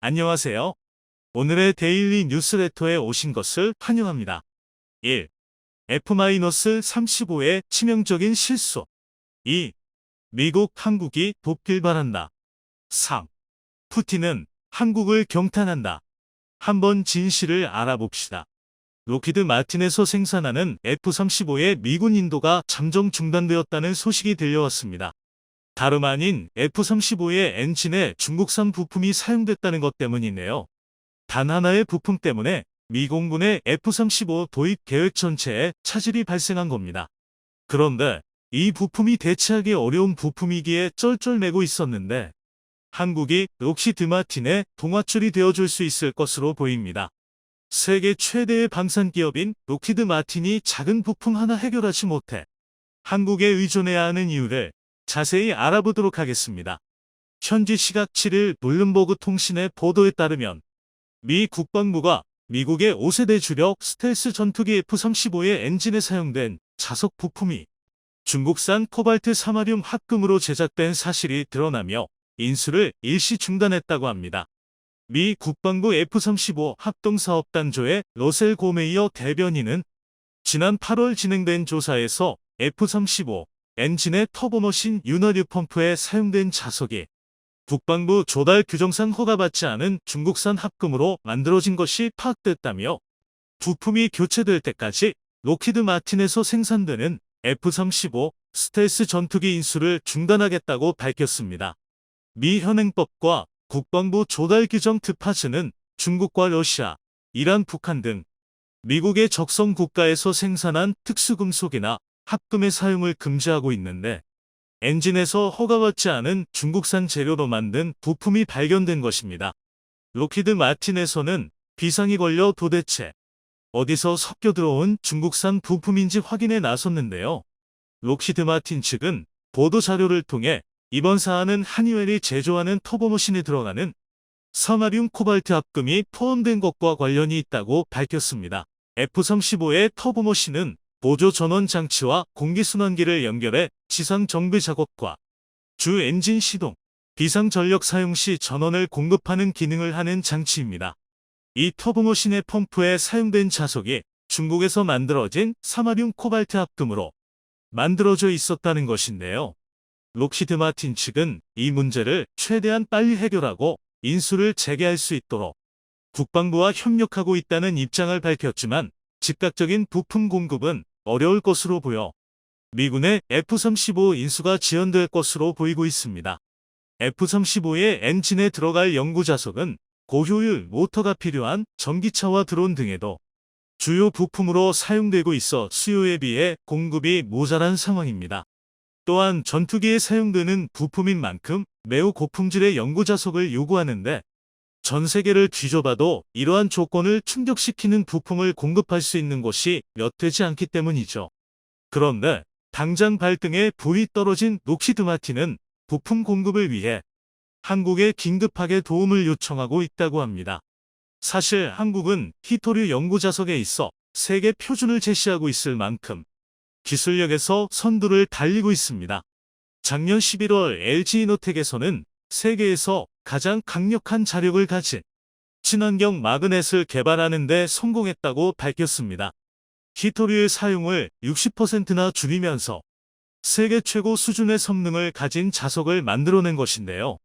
안녕하세요. 오늘의 데일리 뉴스레터에 오신 것을 환영합니다. 1. F-35의 치명적인 실수. 2. 미국, 한국이 돕길 바란다. 3. 푸틴은 한국을 경탄한다. 한번 진실을 알아봅시다. 록히드 마틴에서 생산하는 F-35의 미군 인도가 잠정 중단되었다는 소식이 들려왔습니다. 다름 아닌 F-35의 엔진에 중국산 부품이 사용됐다는 것 때문이네요. 단 하나의 부품 때문에 미 공군의 F-35 도입 계획 전체에 차질이 발생한 겁니다. 그런데 이 부품이 대체하기 어려운 부품이기에 쩔쩔매고 있었는데 한국이 록히드 마틴의 동아줄이 되어줄 수 있을 것으로 보입니다. 세계 최대의 방산 기업인 록히드 마틴이 작은 부품 하나 해결하지 못해 한국에 의존해야 하는 이유를 자세히 알아보도록 하겠습니다. 현지 시각 7일 블룸버그 통신의 보도에 따르면 미 국방부가 미국의 5세대 주력 스텔스 전투기 F-35의 엔진에 사용된 자석 부품이 중국산 코발트 사마륨 합금으로 제작된 사실이 드러나며 인수를 일시 중단했다고 합니다. 미 국방부 F-35 합동사업단조의 러셀 고메이어 대변인은 지난 8월 진행된 조사에서 F-35 엔진의 터보머신 윤활유 펌프에 사용된 자석이 국방부 조달 규정상 허가받지 않은 중국산 합금으로 만들어진 것이 파악됐다며 부품이 교체될 때까지 록히드 마틴에서 생산되는 F-35 스텔스 전투기 인수를 중단하겠다고 밝혔습니다. 미 현행법과 국방부 조달 규정 특파즈는 중국과 러시아, 이란, 북한 등 미국의 적성 국가에서 생산한 특수금속이나 합금의 사용을 금지하고 있는데 엔진에서 허가받지 않은 중국산 재료로 만든 부품이 발견된 것입니다. 록히드 마틴에서는 비상이 걸려 도대체 어디서 섞여 들어온 중국산 부품인지 확인에 나섰는데요. 록히드 마틴 측은 보도 자료를 통해 이번 사안은 한이웰이 제조하는 터보머신에 들어가는 사마륨 코발트 합금이 포함된 것과 관련이 있다고 밝혔습니다. F-35의 터보머신은 보조 전원 장치와 공기순환기를 연결해 지상 정비 작업과 주 엔진 시동, 비상 전력 사용 시 전원을 공급하는 기능을 하는 장치입니다. 이 터보머신의 펌프에 사용된 자석이 중국에서 만들어진 사마륨 코발트 합금으로 만들어져 있었다는 것인데요. 록히드 마틴 측은 이 문제를 최대한 빨리 해결하고 인수를 재개할 수 있도록 국방부와 협력하고 있다는 입장을 밝혔지만 즉각적인 부품 공급은 어려울 것으로 보여 미군의 F-35 인수가 지연될 것으로 보이고 있습니다. F-35의 엔진에 들어갈 연구자석은 고효율 모터가 필요한 전기차와 드론 등에도 주요 부품으로 사용되고 있어 수요에 비해 공급이 모자란 상황입니다. 또한 전투기에 사용되는 부품인 만큼 매우 고품질의 연구자석을 요구하는데 전 세계를 뒤져봐도 이러한 조건을 충족시키는 부품을 공급할 수 있는 곳이 몇 되지 않기 때문이죠. 그런데 당장 발등에 불이 떨어진 록히드 마틴은 부품 공급을 위해 한국에 긴급하게 도움을 요청하고 있다고 합니다. 사실 한국은 히토류 연구자석에 있어 세계 표준을 제시하고 있을 만큼 기술력에서 선두를 달리고 있습니다. 작년 11월 LG이노텍에서는 세계에서 가장 강력한 자력을 가진 친환경 마그넷을 개발하는 데 성공했다고 밝혔습니다. 히토류의 사용을 60%나 줄이면서 세계 최고 수준의 성능을 가진 자석을 만들어낸 것인데요.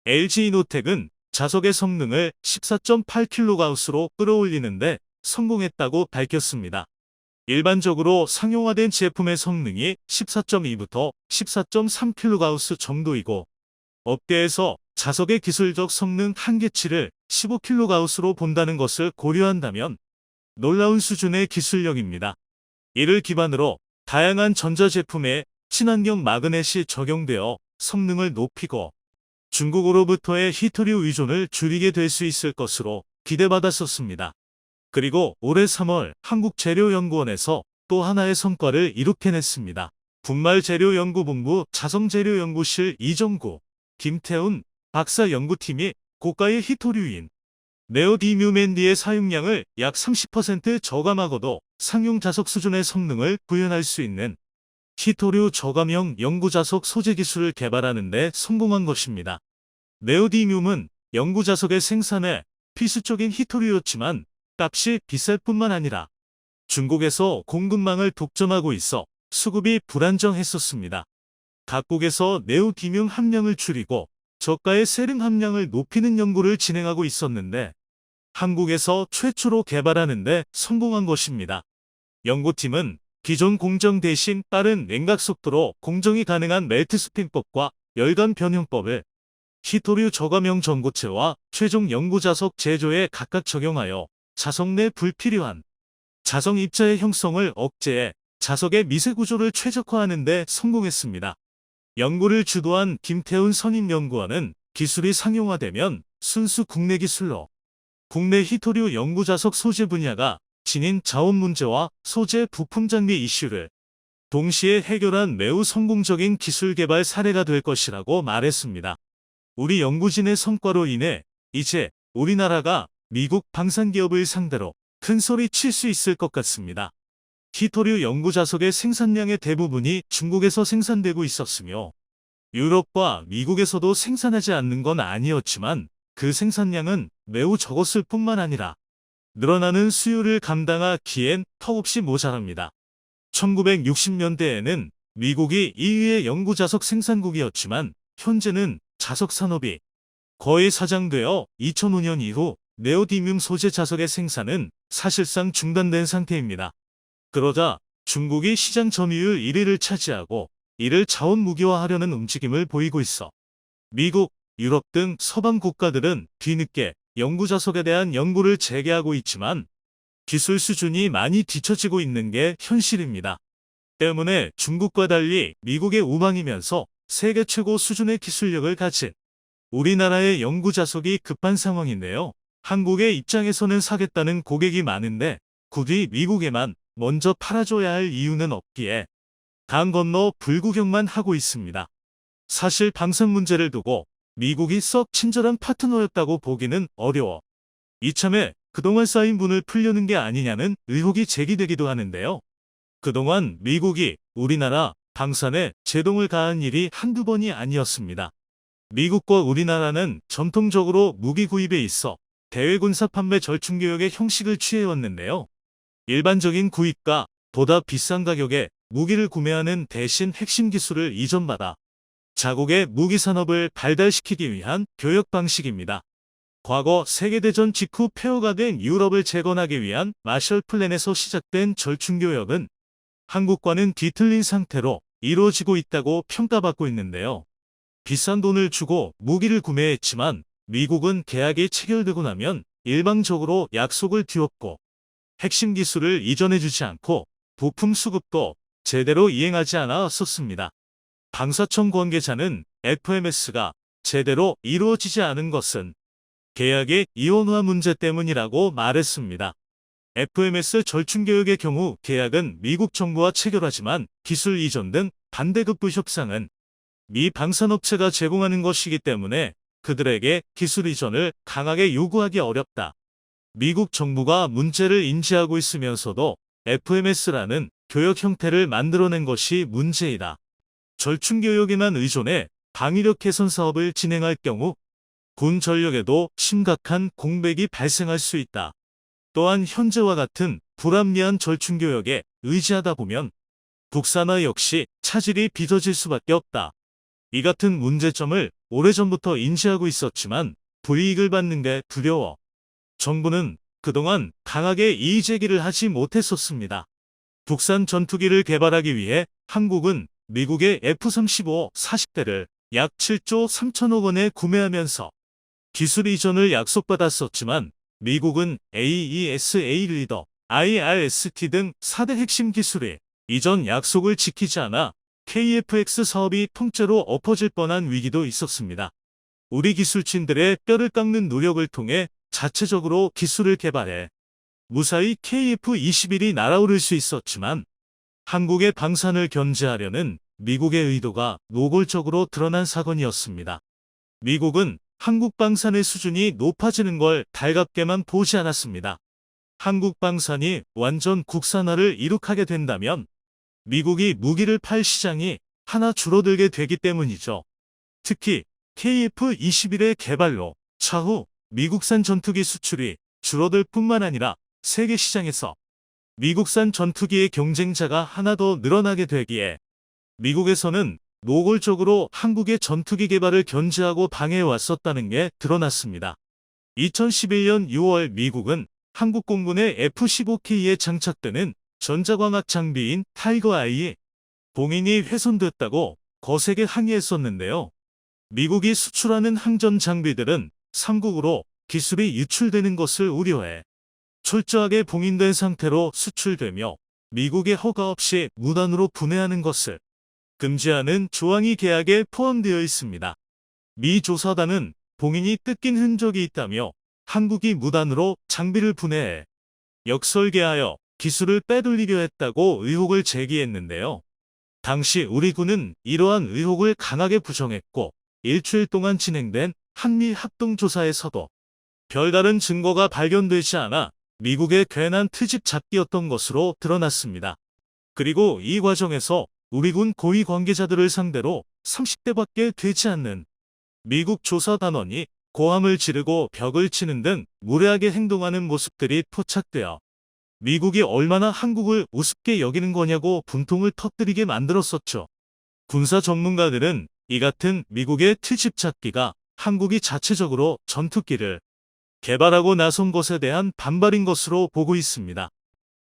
LG이노텍은 자석의 성능을 14.8kGauss로 끌어올리는데 성공했다고 밝혔습니다. 일반적으로 상용화된 제품의 성능이 14.2부터 14.3kGauss 정도이고 업계에서 자석의 기술적 성능 한계치를 15kGauss로 본다는 것을 고려한다면 놀라운 수준의 기술력입니다. 이를 기반으로 다양한 전자제품에 친환경 마그넷이 적용되어 성능을 높이고 중국으로부터의 히토류 의존을 줄이게 될 수 있을 것으로 기대받았었습니다. 그리고 올해 3월 한국재료연구원에서 또 하나의 성과를 이룩해냈습니다. 분말재료연구본부 자성재료연구실 이정구, 김태훈 박사 연구팀이 고가의 히토류인 네오디뮤멘디의 사용량을 약 30% 저감하고도 상용 자석 수준의 성능을 구현할 수 있는 히토류 저감형 연구자석 소재 기술을 개발하는 데 성공한 것입니다. 네오디뮴은 연구 자석의 생산에 필수적인 히토류였지만 값이 비쌀 뿐만 아니라 중국에서 공급망을 독점하고 있어 수급이 불안정했었습니다. 각국에서 네오디뮴 함량을 줄이고 저가의 세륨 함량을 높이는 연구를 진행하고 있었는데 한국에서 최초로 개발하는 데 성공한 것입니다. 연구팀은 기존 공정 대신 빠른 냉각 속도로 공정이 가능한 멜트 스핀법과 열간 변형법을 히토류 저감형 전고체와 최종 연구 자석 제조에 각각 적용하여 자석 내 불필요한 자석 입자의 형성을 억제해 자석의 미세 구조를 최적화하는 데 성공했습니다. 연구를 주도한 김태훈 선임연구원은 기술이 상용화되면 순수 국내 기술로 국내 히토류 연구 자석 소재 분야가 지닌 자원 문제와 소재 부품 장비 이슈를 동시에 해결한 매우 성공적인 기술 개발 사례가 될 것이라고 말했습니다. 우리 연구진의 성과로 인해 이제 우리나라가 미국 방산기업을 상대로 큰 소리 칠 수 있을 것 같습니다. 히토류 연구 자석의 생산량의 대부분이 중국에서 생산되고 있었으며 유럽과 미국에서도 생산하지 않는 건 아니었지만 그 생산량은 매우 적었을 뿐만 아니라 늘어나는 수요를 감당하기엔 턱없이 모자랍니다. 1960년대에는 미국이 2위의 연구 자석 생산국이었지만 현재는 자석 산업이 거의 사장되어 2005년 이후 네오디뮴 소재 자석의 생산은 사실상 중단된 상태입니다. 그러자 중국이 시장 점유율 1위를 차지하고 이를 자원 무기화하려는 움직임을 보이고 있어 미국, 유럽 등 서방 국가들은 뒤늦게 연구 자석에 대한 연구를 재개하고 있지만 기술 수준이 많이 뒤처지고 있는 게 현실입니다. 때문에 중국과 달리 미국의 우방이면서 세계 최고 수준의 기술력을 가진 우리나라의 연구 자석이 급한 상황인데요. 한국의 입장에서는 사겠다는 고객이 많은데 굳이 미국에만 먼저 팔아줘야 할 이유는 없기에 강 건너 불구경만 하고 있습니다. 사실 방산 문제를 두고 미국이 썩 친절한 파트너였다고 보기는 어려워 이참에 그동안 쌓인 분을 풀려는 게 아니냐는 의혹이 제기되기도 하는데요. 그동안 미국이 우리나라 방산에 제동을 가한 일이 한두 번이 아니었습니다. 미국과 우리나라는 전통적으로 무기 구입에 있어 대외군사 판매 절충교역의 형식을 취해왔는데요. 일반적인 구입가 보다 비싼 가격에 무기를 구매하는 대신 핵심 기술을 이전받아 자국의 무기 산업을 발달시키기 위한 교역 방식입니다. 과거 세계대전 직후 폐허가 된 유럽을 재건하기 위한 마셜 플랜에서 시작된 절충교역은 한국과는 뒤틀린 상태로 이루어지고 있다고 평가받고 있는데요. 비싼 돈을 주고 무기를 구매했지만 미국은 계약이 체결되고 나면 일방적으로 약속을 뒤엎고 핵심 기술을 이전해주지 않고 부품 수급도 제대로 이행하지 않았었습니다. 방사청 관계자는 FMS가 제대로 이루어지지 않은 것은 계약의 이원화 문제 때문이라고 말했습니다. FMS 절충교역의 경우 계약은 미국 정부와 체결하지만 기술 이전 등 반대급부 협상은 미 방산업체가 제공하는 것이기 때문에 그들에게 기술 이전을 강하게 요구하기 어렵다. 미국 정부가 문제를 인지하고 있으면서도 FMS라는 교역 형태를 만들어낸 것이 문제이다. 절충교역에만 의존해 방위력 개선 사업을 진행할 경우 군 전력에도 심각한 공백이 발생할 수 있다. 또한 현재와 같은 불합리한 절충교역에 의지하다 보면 국산화 역시 차질이 빚어질 수밖에 없다. 이 같은 문제점을 오래전부터 인지하고 있었지만 불이익을 받는 게 두려워 정부는 그동안 강하게 이의 제기를 하지 못했었습니다. 국산 전투기를 개발하기 위해 한국은 미국의 F-35 40대를 약 7조 3천억 원에 구매하면서 기술 이전을 약속받았었지만 미국은 AESA 리더, IRST 등 4대 핵심 기술의 이전 약속을 지키지 않아 KF-X 사업이 통째로 엎어질 뻔한 위기도 있었습니다. 우리 기술진들의 뼈를 깎는 노력을 통해 자체적으로 기술을 개발해 무사히 KF-21이 날아오를 수 있었지만 한국의 방산을 견제하려는 미국의 의도가 노골적으로 드러난 사건이었습니다. 미국은 한국 방산의 수준이 높아지는 걸 달갑게만 보지 않았습니다. 한국 방산이 완전 국산화를 이룩하게 된다면 미국이 무기를 팔 시장이 하나 줄어들게 되기 때문이죠. 특히 KF-21의 개발로 차후 미국산 전투기 수출이 줄어들 뿐만 아니라 세계 시장에서 미국산 전투기의 경쟁자가 하나 더 늘어나게 되기에 미국에서는 노골적으로 한국의 전투기 개발을 견제하고 방해해 왔었다는 게 드러났습니다. 2011년 6월 미국은 한국 공군의 F-15K에 장착되는 전자광학 장비인 타이거 아이의 봉인이 훼손됐다고 거세게 항의했었는데요. 미국이 수출하는 항전 장비들은 삼국으로 기술이 유출되는 것을 우려해 철저하게 봉인된 상태로 수출되며 미국의 허가 없이 무단으로 분해하는 것을 금지하는 조항이 계약에 포함되어 있습니다. 미 조사단은 봉인이 뜯긴 흔적이 있다며 한국이 무단으로 장비를 분해해 역설계하여 기술을 빼돌리려 했다고 의혹을 제기했는데요. 당시 우리 군은 이러한 의혹을 강하게 부정했고 일주일 동안 진행된 한미 합동조사에서도 별다른 증거가 발견되지 않아 미국의 괜한 트집 잡기였던 것으로 드러났습니다. 그리고 이 과정에서 우리 군 고위 관계자들을 상대로 30대밖에 되지 않는 미국 조사단원이 고함을 지르고 벽을 치는 등 무례하게 행동하는 모습들이 포착되어 미국이 얼마나 한국을 우습게 여기는 거냐고 분통을 터뜨리게 만들었었죠. 군사 전문가들은 이 같은 미국의 트집 잡기가 한국이 자체적으로 전투기를 개발하고 나선 것에 대한 반발인 것으로 보고 있습니다.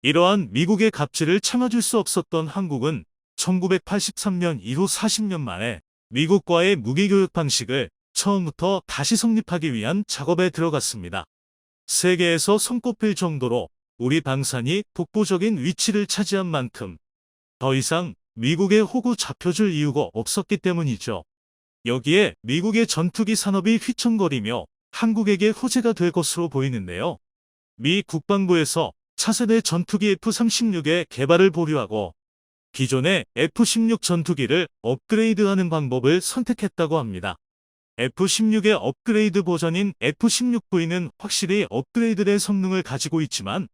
이러한 미국의 갑질을 참아줄 수 없었던 한국은 1983년 이후 40년 만에 미국과의 무기교육 방식을 처음부터 다시 성립하기 위한 작업에 들어갔습니다. 세계에서 손꼽힐 정도로 우리 방산이 독보적인 위치를 차지한 만큼 더 이상 미국의 호구 잡혀줄 이유가 없었기 때문이죠. 여기에 미국의 전투기 산업이 휘청거리며 한국에게 호재가 될 것으로 보이는데요. 미 국방부에서 차세대 전투기 F-36의 개발을 보류하고 기존의 F-16 전투기를 업그레이드하는 방법을 선택했다고 합니다. F-16의 업그레이드 버전인 F-16V는 확실히 업그레이드된 성능을 가지고 있지만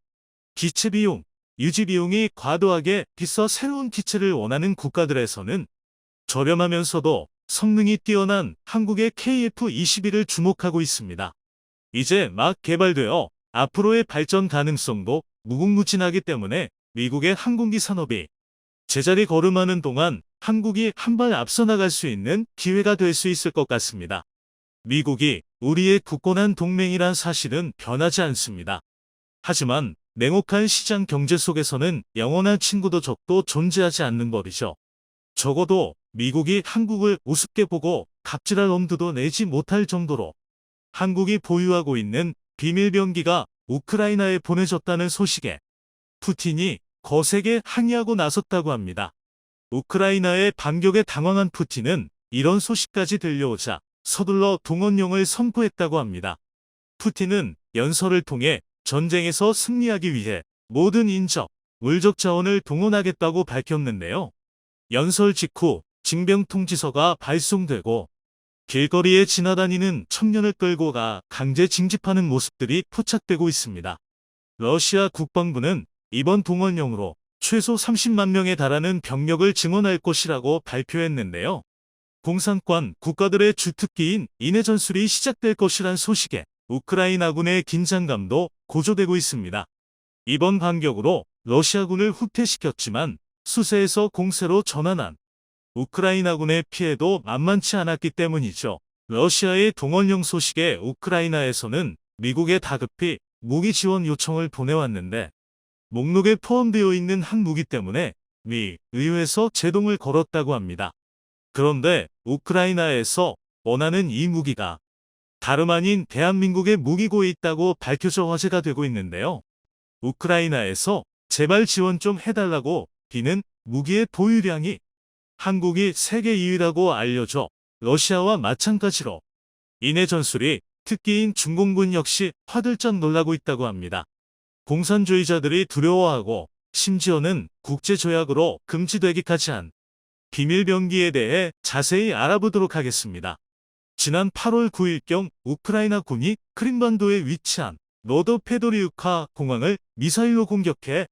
기체 비용, 유지 비용이 과도하게 비싸 새로운 기체를 원하는 국가들에서는 저렴하면서도 성능이 뛰어난 한국의 KF-21을 주목하고 있습니다. 이제 막 개발되어 앞으로의 발전 가능성도 무궁무진하기 때문에 미국의 항공기 산업이 제자리 걸음하는 동안 한국이 한 발 앞서 나갈 수 있는 기회가 될 수 있을 것 같습니다. 미국이 우리의 굳건한 동맹이란 사실은 변하지 않습니다. 하지만 냉혹한 시장 경제 속에서는 영원한 친구도 적도 존재하지 않는 법이죠. 적어도 미국이 한국을 우습게 보고 갑질할 엄두도 내지 못할 정도로 한국이 보유하고 있는 비밀병기가 우크라이나에 보내졌다는 소식에 푸틴이 거세게 항의하고 나섰다고 합니다. 우크라이나의 반격에 당황한 푸틴은 이런 소식까지 들려오자 서둘러 동원령을 선포했다고 합니다. 푸틴은 연설을 통해 전쟁에서 승리하기 위해 모든 인적, 물적 자원을 동원하겠다고 밝혔는데요. 연설 직후 징병 통지서가 발송되고 길거리에 지나다니는 청년을 끌고 가 강제 징집하는 모습들이 포착되고 있습니다. 러시아 국방부는 이번 동원령으로 최소 30만 명에 달하는 병력을 증원할 것이라고 발표했는데요. 공산권 국가들의 주특기인 인해 전술이 시작될 것이란 소식에 우크라이나군의 긴장감도 고조되고 있습니다. 이번 반격으로 러시아군을 후퇴시켰지만 수세에서 공세로 전환한 우크라이나군의 피해도 만만치 않았기 때문이죠. 러시아의 동원령 소식에 우크라이나에서는 미국에 다급히 무기 지원 요청을 보내왔는데 목록에 포함되어 있는 항무기 때문에 미 의회에서 제동을 걸었다고 합니다. 그런데 우크라이나에서 원하는 이 무기가 다름 아닌 대한민국의 무기고에 있다고 밝혀져 화제가 되고 있는데요. 우크라이나에서 제발 지원 좀 해달라고 비는 무기의 보유량이 한국이 세계 2위라고 알려져 러시아와 마찬가지로 인해 전술이 특기인 중공군 역시 화들짝 놀라고 있다고 합니다. 공산주의자들이 두려워하고 심지어는 국제조약으로 금지되기까지 한 비밀병기에 대해 자세히 알아보도록 하겠습니다. 지난 8월 9일경 우크라이나 군이 크림반도에 위치한 노도페도리우카 공항을 미사일로 공격해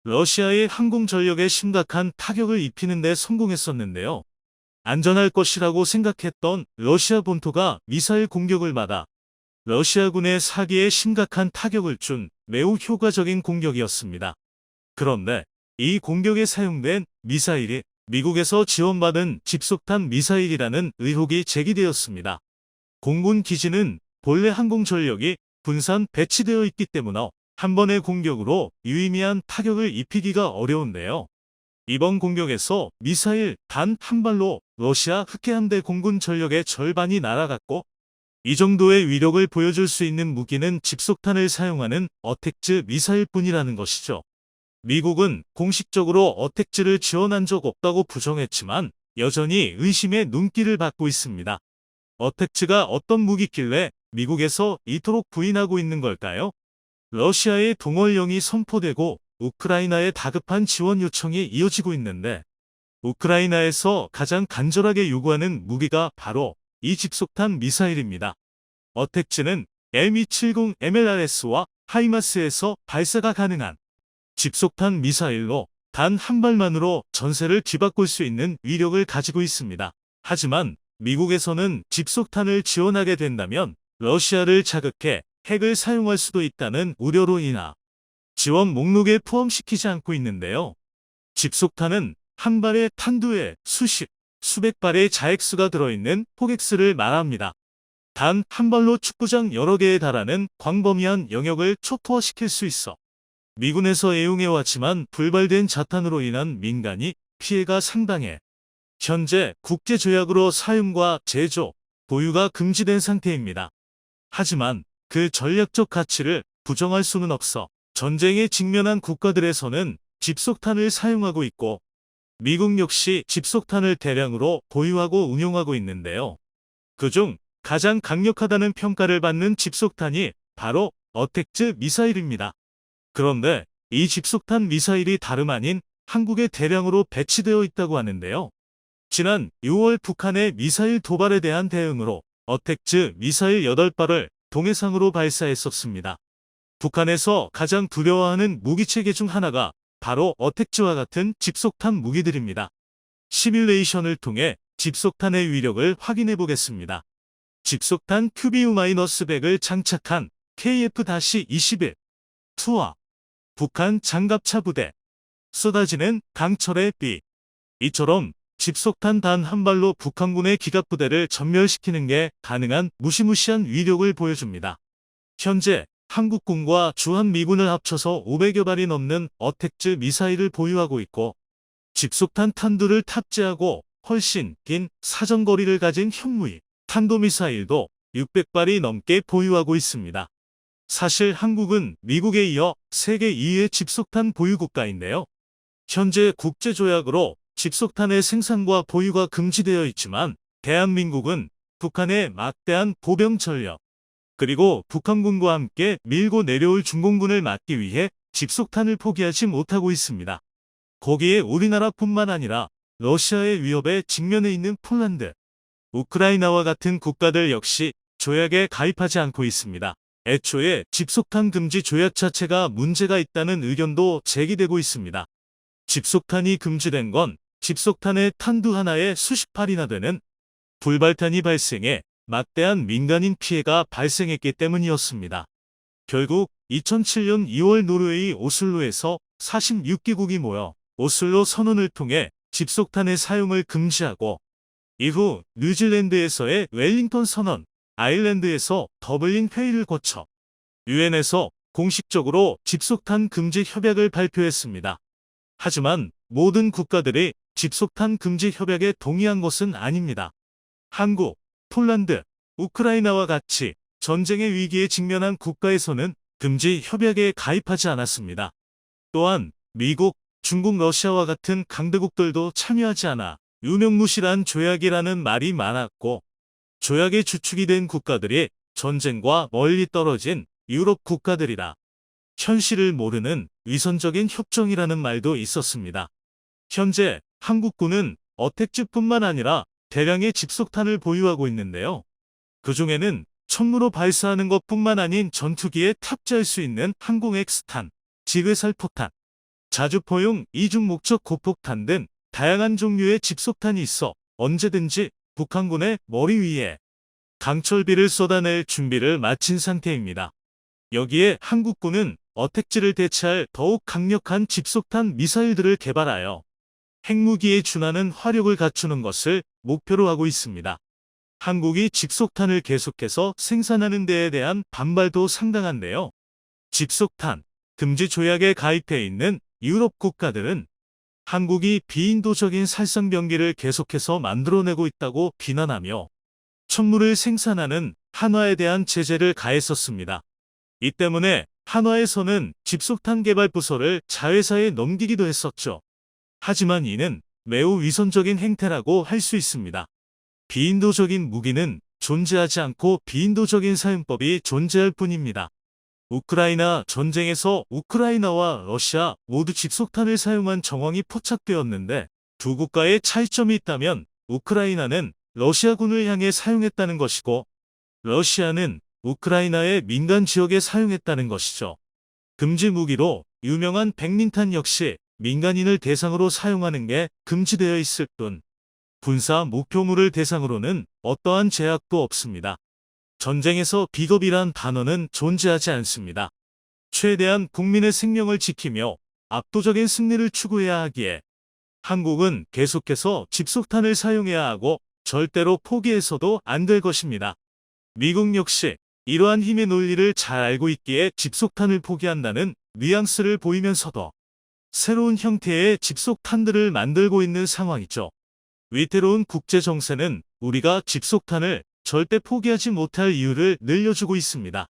러시아의 항공전력에 심각한 타격을 입히는 데 성공했었는데요. 안전할 것이라고 생각했던 러시아 본토가 미사일 공격을 받아 러시아군의 사기에 심각한 타격을 준 매우 효과적인 공격이었습니다. 그런데 이 공격에 사용된 미사일이 미국에서 지원받은 집속탄 미사일이라는 의혹이 제기되었습니다. 공군 기지는 본래 항공전력이 분산 배치되어 있기 때문에 한 번의 공격으로 유의미한 타격을 입히기가 어려운데요. 이번 공격에서 미사일 단 한 발로 러시아 흑해함대 공군 전력의 절반이 날아갔고, 이 정도의 위력을 보여줄 수 있는 무기는 집속탄을 사용하는 어택즈 미사일뿐이라는 것이죠. 미국은 공식적으로 어택즈를 지원한 적 없다고 부정했지만 여전히 의심의 눈길을 받고 있습니다. 어택즈가 어떤 무기길래 미국에서 이토록 부인하고 있는 걸까요? 러시아의 동원령이 선포되고 우크라이나의 다급한 지원 요청이 이어지고 있는데, 우크라이나에서 가장 간절하게 요구하는 무기가 바로 이 집속탄 미사일입니다. 어택즈는 M270 MLRS와 하이마스에서 발사가 가능한 집속탄 미사일로 단 한 발만으로 전세를 뒤바꿀 수 있는 위력을 가지고 있습니다. 하지만 미국에서는 집속탄을 지원하게 된다면 러시아를 자극해 핵을 사용할 수도 있다는 우려로 인하 지원 목록에 포함시키지 않고 있는데요. 집속탄은 한 발의 탄두에 수백 발의 자액수가 들어있는 포격수를 말합니다. 단 한 발로 축구장 여러 개에 달하는 광범위한 영역을 초토화시킬 수 있어 미군에서 애용해왔지만 불발된 자탄으로 인한 민간이 피해가 상당해 현재 국제조약으로 사용과 제조, 보유가 금지된 상태입니다. 하지만 그 전략적 가치를 부정할 수는 없어 전쟁에 직면한 국가들에서는 집속탄을 사용하고 있고, 미국 역시 집속탄을 대량으로 보유하고 운용하고 있는데요. 그중 가장 강력하다는 평가를 받는 집속탄이 바로 어택즈 미사일입니다. 그런데 이 집속탄 미사일이 다름 아닌 한국에 대량으로 배치되어 있다고 하는데요. 지난 6월 북한의 미사일 도발에 대한 대응으로 어택즈 미사일 8발을 동해상으로 발사했었습니다. 북한에서 가장 두려워하는 무기체계 중 하나가 바로 어택즈와 같은 집속탄 무기들입니다. 시뮬레이션을 통해 집속탄의 위력을 확인해 보겠습니다. 집속탄 QBU-100을 장착한 KF-21 투하 북한 장갑차 부대 쏟아지는 강철의 비. 이처럼 집속탄 단 한 발로 북한군의 기갑부대를 전멸시키는 게 가능한 무시무시한 위력을 보여줍니다. 현재 한국군과 주한미군을 합쳐서 500여 발이 넘는 어택즈 미사일을 보유하고 있고, 집속탄 탄두를 탑재하고 훨씬 긴 사정거리를 가진 현무이 탄도미사일도 600발이 넘게 보유하고 있습니다. 사실 한국은 미국에 이어 세계 2위의 집속탄 보유 국가인데요. 현재 국제조약으로 집속탄의 생산과 보유가 금지되어 있지만 대한민국은 북한의 막대한 보병 전력, 그리고 북한군과 함께 밀고 내려올 중공군을 막기 위해 집속탄을 포기하지 못하고 있습니다. 거기에 우리나라뿐만 아니라 러시아의 위협에 직면해 있는 폴란드, 우크라이나와 같은 국가들 역시 조약에 가입하지 않고 있습니다. 애초에 집속탄 금지 조약 자체가 문제가 있다는 의견도 제기되고 있습니다. 집속탄이 금지된 건 집속탄의 탄두 하나에 수십 발이나 되는 불발탄이 발생해 막대한 민간인 피해가 발생했기 때문이었습니다. 결국 2007년 2월 노르웨이 오슬로에서 46개국이 모여 오슬로 선언을 통해 집속탄의 사용을 금지하고, 이후 뉴질랜드에서의 웰링턴 선언, 아일랜드에서 더블린 회의를 거쳐 유엔에서 공식적으로 집속탄 금지 협약을 발표했습니다. 하지만 모든 국가들이 집속탄 금지 협약에 동의한 것은 아닙니다. 한국, 폴란드, 우크라이나와 같이 전쟁의 위기에 직면한 국가에서는 금지 협약에 가입하지 않았습니다. 또한 미국, 중국, 러시아와 같은 강대국들도 참여하지 않아 유명무실한 조약이라는 말이 많았고, 조약의 주축이 된 국가들이 전쟁과 멀리 떨어진 유럽 국가들이라 현실을 모르는 위선적인 협정이라는 말도 있었습니다. 현재 한국군은 어택즈뿐만 아니라 대량의 집속탄을 보유하고 있는데요. 그 중에는 천무로 발사하는 것뿐만 아닌 전투기에 탑재할 수 있는 항공 X탄, 지뢰살포탄, 자주포용 이중 목적 고폭탄 등 다양한 종류의 집속탄이 있어 언제든지 북한군의 머리 위에 강철비를 쏟아낼 준비를 마친 상태입니다. 여기에 한국군은 어택지를 대체할 더욱 강력한 집속탄 미사일들을 개발하여 핵무기에 준하는 화력을 갖추는 것을 목표로 하고 있습니다. 한국이 집속탄을 계속해서 생산하는 데에 대한 반발도 상당한데요. 집속탄 금지 조약에 가입해 있는 유럽 국가들은 한국이 비인도적인 살상병기를 계속해서 만들어내고 있다고 비난하며 천물을 생산하는 한화에 대한 제재를 가했었습니다. 이 때문에 한화에서는 집속탄 개발 부서를 자회사에 넘기기도 했었죠. 하지만 이는 매우 위선적인 행태라고 할 수 있습니다. 비인도적인 무기는 존재하지 않고 비인도적인 사용법이 존재할 뿐입니다. 우크라이나 전쟁에서 우크라이나와 러시아 모두 집속탄을 사용한 정황이 포착되었는데 두 국가의 차이점이 있다면 우크라이나는 러시아군을 향해 사용했다는 것이고 러시아는 우크라이나의 민간 지역에 사용했다는 것이죠. 금지 무기로 유명한 백린탄 역시 민간인을 대상으로 사용하는 게 금지되어 있을 뿐 군사 목표물을 대상으로는 어떠한 제약도 없습니다. 전쟁에서 비겁이란 단어는 존재하지 않습니다. 최대한 국민의 생명을 지키며 압도적인 승리를 추구해야 하기에 한국은 계속해서 집속탄을 사용해야 하고 절대로 포기해서도 안 될 것입니다. 미국 역시 이러한 힘의 논리를 잘 알고 있기에 집속탄을 포기한다는 뉘앙스를 보이면서도 새로운 형태의 집속탄들을 만들고 있는 상황이죠. 위태로운 국제 정세는 우리가 집속탄을 절대 포기하지 못할 이유를 늘려주고 있습니다.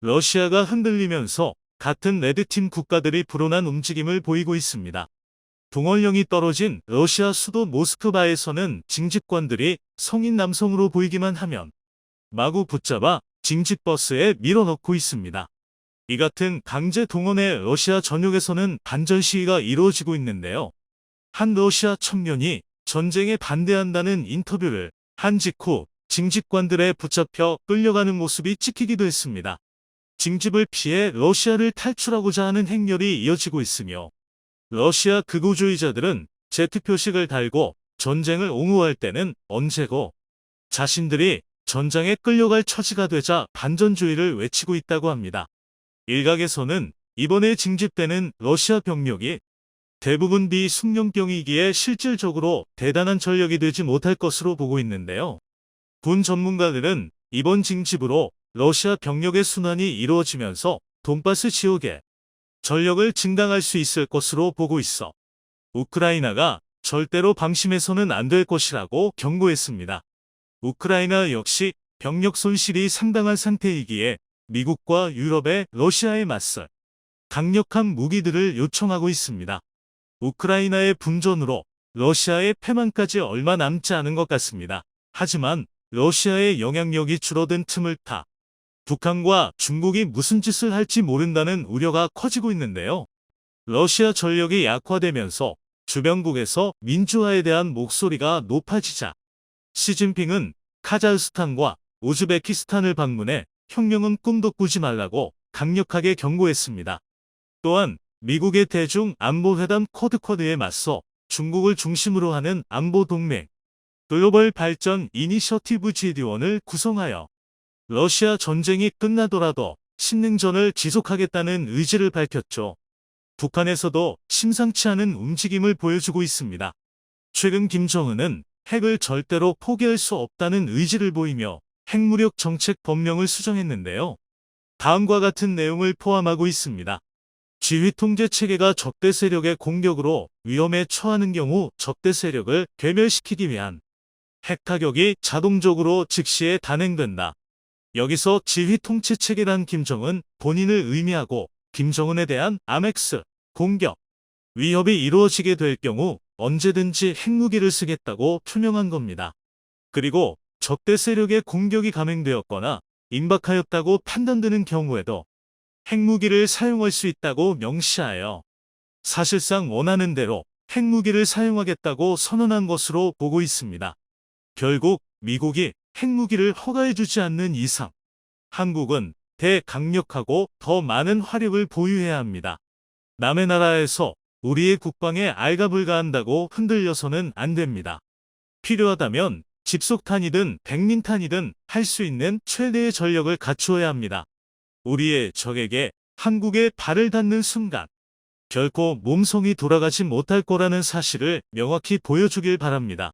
러시아가 흔들리면서 같은 레드팀 국가들이 불온한 움직임을 보이고 있습니다. 동원령이 떨어진 러시아 수도 모스크바에서는 징집관들이 성인 남성으로 보이기만 하면 마구 붙잡아 징집버스에 밀어넣고 있습니다. 이 같은 강제 동원에 러시아 전역에서는 반전 시위가 이루어지고 있는데요. 한 러시아 청년이 전쟁에 반대한다는 인터뷰를 한 직후 징집관들에 붙잡혀 끌려가는 모습이 찍히기도 했습니다. 징집을 피해 러시아를 탈출하고자 하는 행렬이 이어지고 있으며 러시아 극우주의자들은 Z 표식을 달고 전쟁을 옹호할 때는 언제고 자신들이 전장에 끌려갈 처지가 되자 반전주의를 외치고 있다고 합니다. 일각에서는 이번에 징집되는 러시아 병력이 대부분 비숙련병이기에 실질적으로 대단한 전력이 되지 못할 것으로 보고 있는데요. 군 전문가들은 이번 징집으로 러시아 병력의 순환이 이루어지면서 돈바스 지역에 전력을 증강할 수 있을 것으로 보고 있어 우크라이나가 절대로 방심해서는 안 될 것이라고 경고했습니다. 우크라이나 역시 병력 손실이 상당한 상태이기에 미국과 유럽의 러시아에 맞설 강력한 무기들을 요청하고 있습니다. 우크라이나의 분전으로 러시아의 패망까지 얼마 남지 않은 것 같습니다. 하지만 러시아의 영향력이 줄어든 틈을 타 북한과 중국이 무슨 짓을 할지 모른다는 우려가 커지고 있는데요. 러시아 전력이 약화되면서 주변국에서 민주화에 대한 목소리가 높아지자 시진핑은 카자흐스탄과 우즈베키스탄을 방문해 혁명은 꿈도 꾸지 말라고 강력하게 경고했습니다. 또한 미국의 대중 안보회담 쿼드에 맞서 중국을 중심으로 하는 안보동맹 글로벌 발전 이니셔티브 GD1을 구성하여 러시아 전쟁이 끝나더라도 신냉전을 지속하겠다는 의지를 밝혔죠. 북한에서도 심상치 않은 움직임을 보여주고 있습니다. 최근 김정은은 핵을 절대로 포기할 수 없다는 의지를 보이며 핵무력 정책 법령을 수정했는데요. 다음과 같은 내용을 포함하고 있습니다. 지휘 통제 체계가 적대 세력의 공격으로 위험에 처하는 경우 적대 세력을 괴멸시키기 위한 핵 타격이 자동적으로 즉시에 단행된다. 여기서 지휘 통제 체계란 김정은 본인을 의미하고 김정은에 대한 아멕스 공격 위협이 이루어지게 될 경우 언제든지 핵무기를 쓰겠다고 표명한 겁니다. 그리고 적대 세력의 공격이 감행되었거나 임박하였다고 판단되는 경우에도 핵무기를 사용할 수 있다고 명시하여 사실상 원하는 대로 핵무기를 사용하겠다고 선언한 것으로 보고 있습니다. 결국 미국이 핵무기를 허가해주지 않는 이상 한국은 대강력하고 더 많은 화력을 보유해야 합니다. 남의 나라에서 우리의 국방에 알가불가한다고 흔들려서는 안 됩니다. 필요하다면 집속탄이든 백린탄이든 할 수 있는 최대의 전력을 갖추어야 합니다. 우리의 적에게 한국에 발을 닿는 순간 결코 몸성이 돌아가지 못할 거라는 사실을 명확히 보여주길 바랍니다.